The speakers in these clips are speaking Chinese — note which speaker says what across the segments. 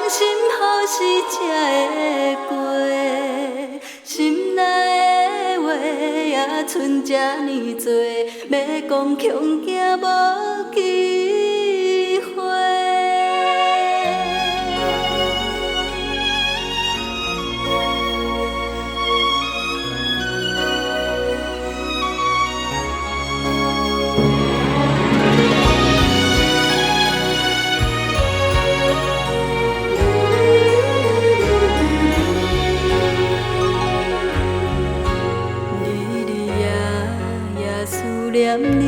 Speaker 1: 心好时才会过，心内的话也剩这呢多，要讲恐惊无机会。念你，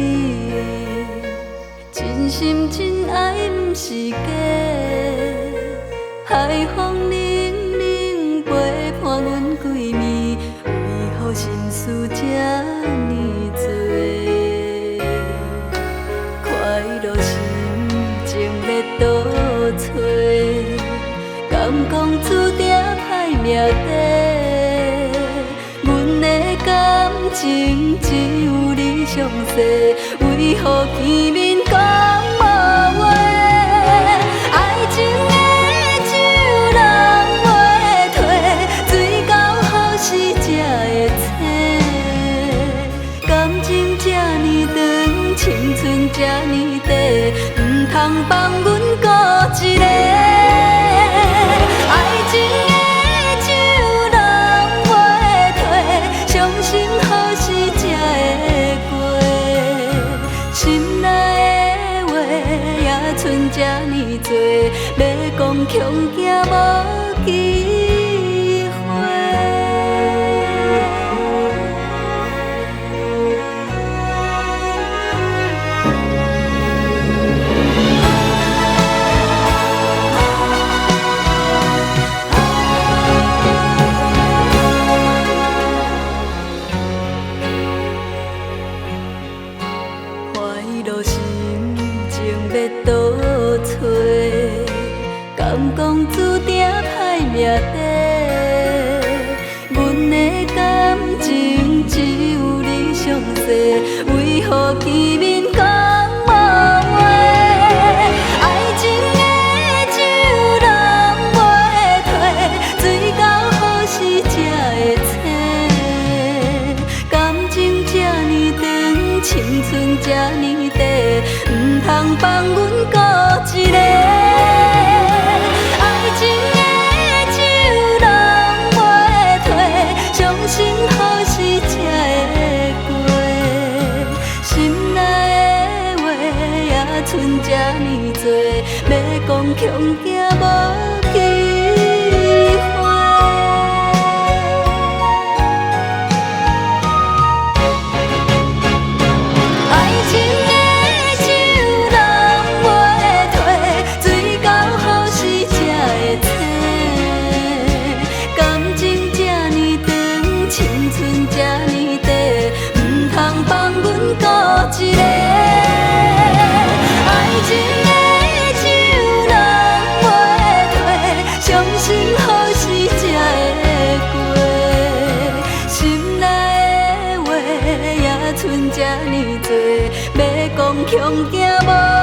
Speaker 1: 真心真爱不是假，海风冷冷陪伴阮几暝，为何心事这呢多？快乐心情要倒找，敢讲注定歹命底？阮的感情只有你上多，为何见面讲无话？爱情的酒人袂退，水到好时才会醒。感情这呢长，青春这呢短，唔通放阮孤一个。爱情的酒人袂退，伤心好时才会过，心内的话也剩这呢多，要讲恐惊无机会。要倒找，敢讲注定歹命底？阮的感情只有你上多，为何见面讲无话？爱情的酒人袂退，水到好时才会醒。感情这呢长，青春这呢短，唔通放阮孤一个。爱情的酒人袂退，伤心好时才会过，心内的话也剩这呢多，要讲恐惊无机会。一个爱情的酒人袂退，伤心好时才会过，心内的话也剩这呢多，要讲恐惊无。